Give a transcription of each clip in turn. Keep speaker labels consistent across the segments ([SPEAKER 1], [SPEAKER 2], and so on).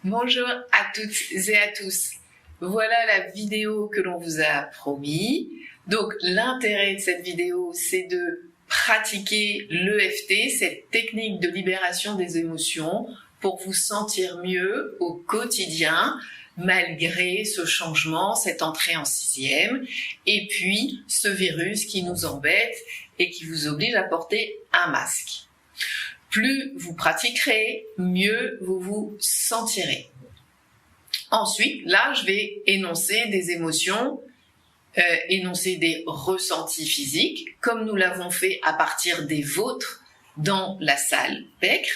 [SPEAKER 1] Bonjour à toutes et à tous. Voilà la vidéo que l'on vous a promis. Donc l'intérêt de cette vidéo, c'est de pratiquer l'EFT, cette technique de libération des émotions, pour vous sentir mieux au quotidien, malgré ce changement, cette entrée en 6e, et puis ce virus qui nous embête et qui vous oblige à porter un masque. Plus vous pratiquerez, mieux vous vous sentirez. Ensuite, là, je vais énoncer des émotions, énoncer des ressentis physiques, comme nous l'avons fait à partir des vôtres dans la salle Becre.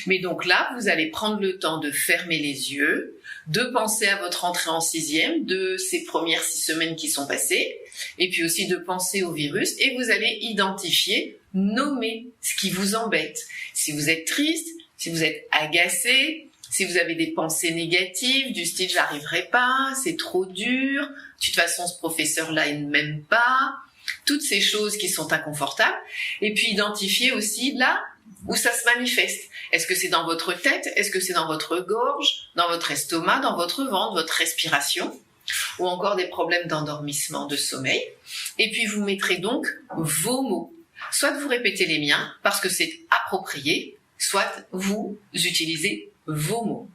[SPEAKER 1] Mais donc là, vous allez prendre le temps de fermer les yeux, de penser à votre entrée en 6e, de ces premières 6 semaines qui sont passées, et puis aussi de penser au virus, et vous allez identifier, nommer ce qui vous embête. Si vous êtes triste, si vous êtes agacé, si vous avez des pensées négatives du style « j'arriverai pas »,« c'est trop dur »,« de toute façon ce professeur-là il ne m'aime pas », toutes ces choses qui sont inconfortables, et puis identifier aussi là où ça se manifeste. Est-ce que c'est dans votre tête? Est-ce que c'est dans votre gorge, dans votre estomac, dans votre ventre, votre respiration, ou encore des problèmes d'endormissement, de sommeil? Et puis vous mettrez donc vos mots. Soit vous répétez les miens parce que c'est approprié, soit vous utilisez vos mots.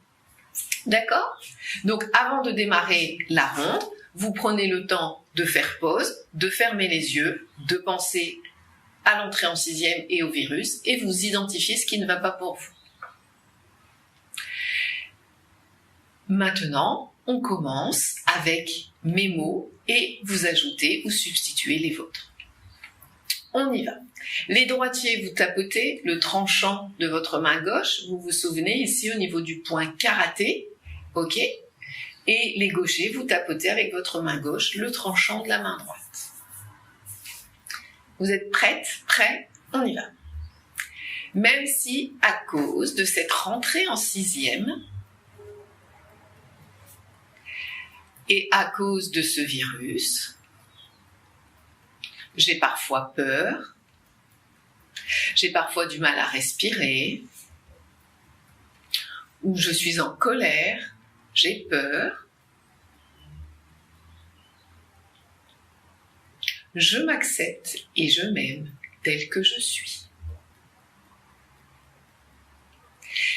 [SPEAKER 1] D'accord? Donc avant de démarrer la ronde, vous prenez le temps de faire pause, de fermer les yeux, de penser à l'entrée en 6e et au virus, et vous identifiez ce qui ne va pas pour vous. Maintenant, on commence avec mes mots et vous ajoutez ou substituez les vôtres. On y va. Les droitiers, vous tapotez le tranchant de votre main gauche. Vous vous souvenez ici au niveau du point karaté. OK? Et les gauchers, vous tapotez avec votre main gauche le tranchant de la main droite. Vous êtes prêtes? Prêts? On y va. Même si, à cause de cette rentrée en 6e et à cause de ce virus, j'ai parfois peur, j'ai parfois du mal à respirer, ou je suis en colère, j'ai peur. Je m'accepte et je m'aime tel que je suis.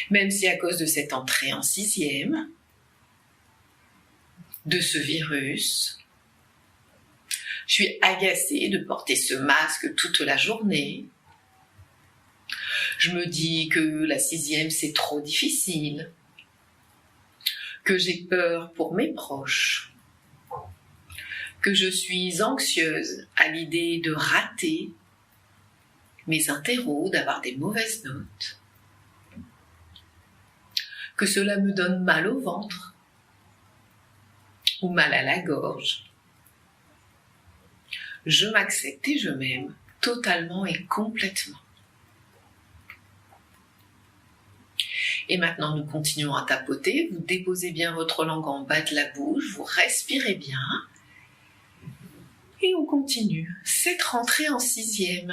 [SPEAKER 1] Même si à cause de cette entrée en 6e, de ce virus, je suis agacée de porter ce masque toute la journée. Je me dis que la 6e, c'est trop difficile, que j'ai peur pour mes proches, que je suis anxieuse à l'idée de rater mes interros, d'avoir des mauvaises notes, que cela me donne mal au ventre ou mal à la gorge. Je m'accepte et je m'aime totalement et complètement. Et maintenant, nous continuons à tapoter. Vous déposez bien votre langue en bas de la bouche, vous respirez bien. Et on continue. Cette rentrée en 6e,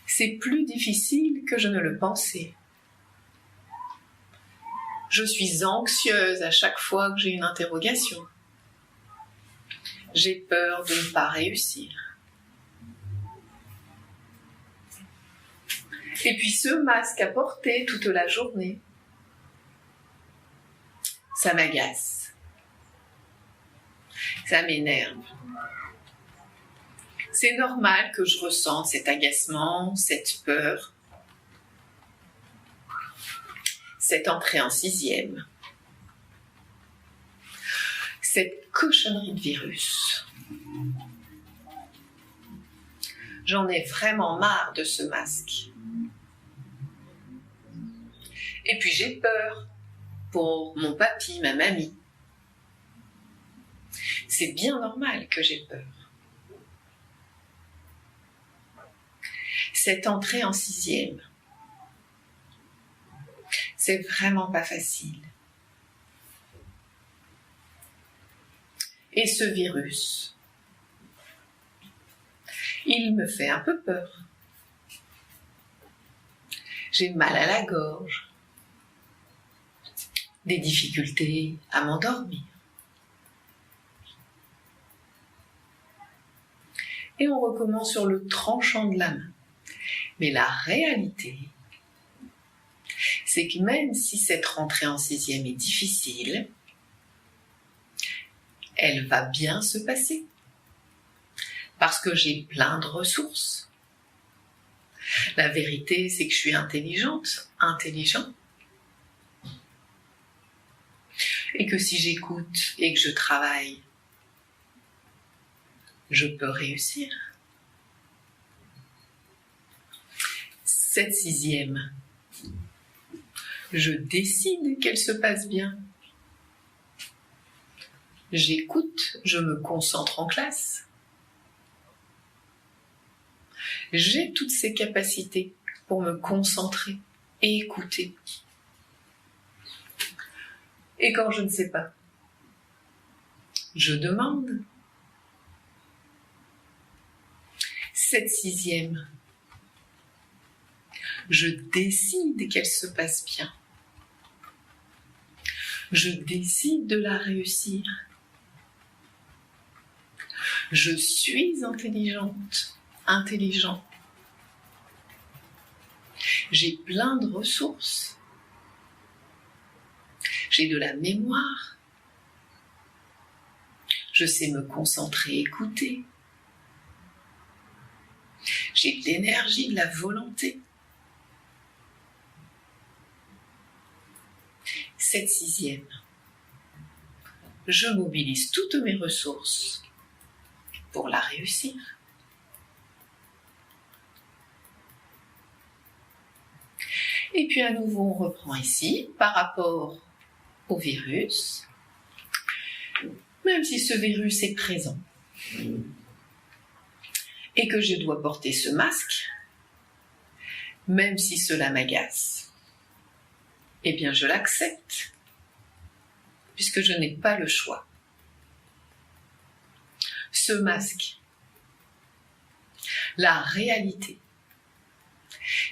[SPEAKER 1] c'est plus difficile que je ne le pensais. Je suis anxieuse à chaque fois que j'ai une interrogation. J'ai peur de ne pas réussir. Et puis ce masque à porter toute la journée, ça m'agace. Ça m'énerve. C'est normal que je ressente cet agacement, cette peur, cette entrée en 6e, cette cochonnerie de virus. J'en ai vraiment marre de ce masque. Et puis j'ai peur pour mon papy, ma mamie. C'est bien normal que j'ai peur. Cette entrée en 6e, c'est vraiment pas facile. Et ce virus, il me fait un peu peur. J'ai mal à la gorge. des difficultés à m'endormir. Et on recommence sur le tranchant de la main. Mais la réalité, c'est que même si cette rentrée en 6e est difficile, elle va bien se passer. Parce que j'ai plein de ressources. La vérité, c'est que je suis intelligente, intelligent. Et que si j'écoute et que je travaille, je peux réussir. Cette 6e, je décide qu'elle se passe bien. J'écoute, je me concentre en classe. J'ai toutes ces capacités pour me concentrer et écouter. Et quand je ne sais pas, je demande. Cette 6e, je décide qu'elle se passe bien. Je décide de la réussir. Je suis intelligente, intelligent. J'ai plein de ressources. J'ai de la mémoire. Je sais me concentrer, écouter. J'ai de l'énergie, de la volonté. Cette 6e, je mobilise toutes mes ressources pour la réussir. Et puis à nouveau, on reprend ici par rapport au virus. Même si ce virus est présent et que je dois porter ce masque, même si cela m'agace, eh bien je l'accepte, puisque je n'ai pas le choix. Ce masque, la réalité,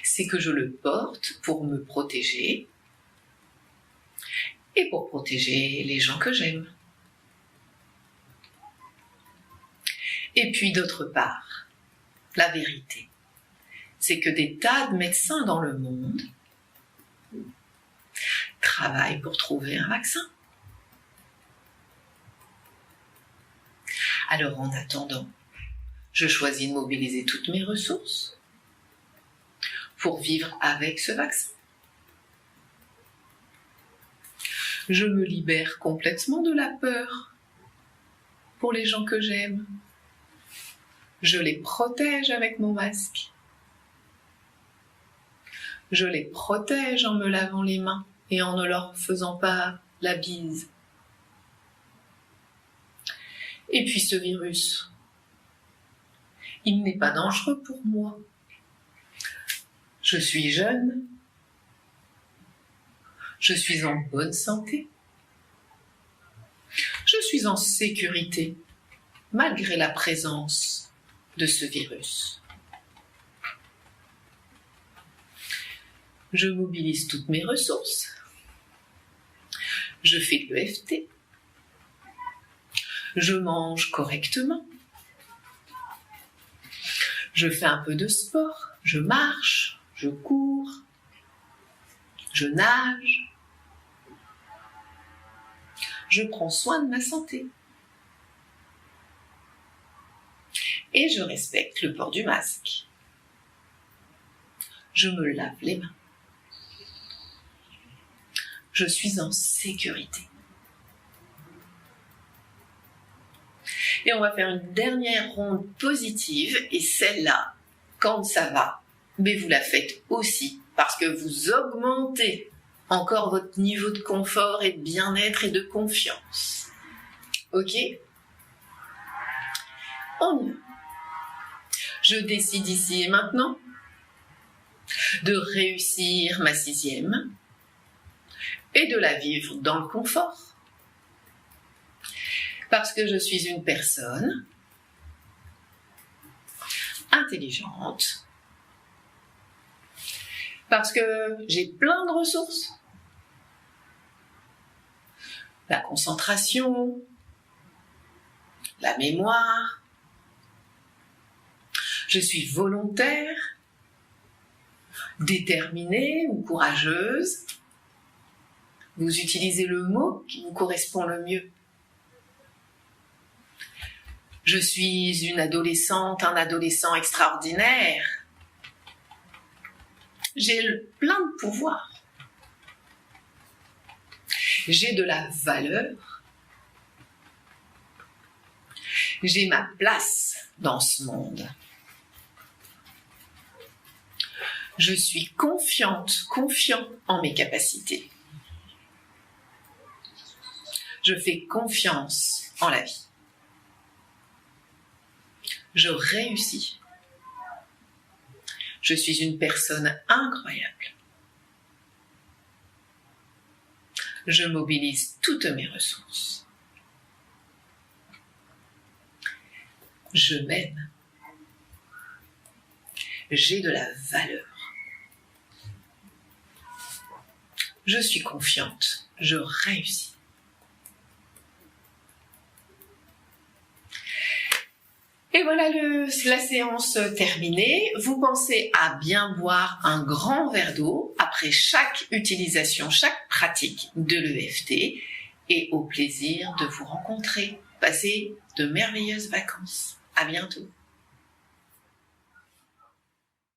[SPEAKER 1] c'est que je le porte pour me protéger et pour protéger les gens que j'aime. Et puis d'autre part, la vérité, c'est que des tas de médecins dans le monde travaillent pour trouver un vaccin. Alors en attendant, je choisis de mobiliser toutes mes ressources pour vivre avec ce vaccin. Je me libère complètement de la peur pour les gens que j'aime. Je les protège avec mon masque. Je les protège en me lavant les mains et en ne leur faisant pas la bise. Et puis ce virus, il n'est pas dangereux pour moi. Je suis jeune, je suis en bonne santé, je suis en sécurité, malgré la présence de ce virus. Je mobilise toutes mes ressources, je fais de l'EFT, je mange correctement, je fais un peu de sport, je marche, je cours, je nage, je prends soin de ma santé. Et je respecte le port du masque. Je me lave les mains. Je suis en sécurité. Et on va faire une dernière ronde positive, et celle-là, quand ça va, mais vous la faites aussi parce que vous augmentez encore votre niveau de confort et de bien-être et de confiance. Ok ? On y va. Je décide ici et maintenant de réussir ma 6e et de la vivre dans le confort. Parce que je suis une personne intelligente, parce que j'ai plein de ressources, la concentration, la mémoire. Je suis volontaire, déterminée ou courageuse. Vous utilisez le mot qui vous correspond le mieux. Je suis une adolescente, un adolescent extraordinaire. J'ai plein de pouvoir. J'ai de la valeur. J'ai ma place dans ce monde. Je suis confiant en mes capacités. Je fais confiance en la vie. Je réussis. Je suis une personne incroyable. Je mobilise toutes mes ressources. Je m'aime. J'ai de la valeur. Je suis confiante. Je réussis. Et voilà la séance terminée. Vous pensez à bien boire un grand verre d'eau après chaque utilisation, chaque pratique de l'EFT et au plaisir de vous rencontrer. Passez de merveilleuses vacances. À bientôt.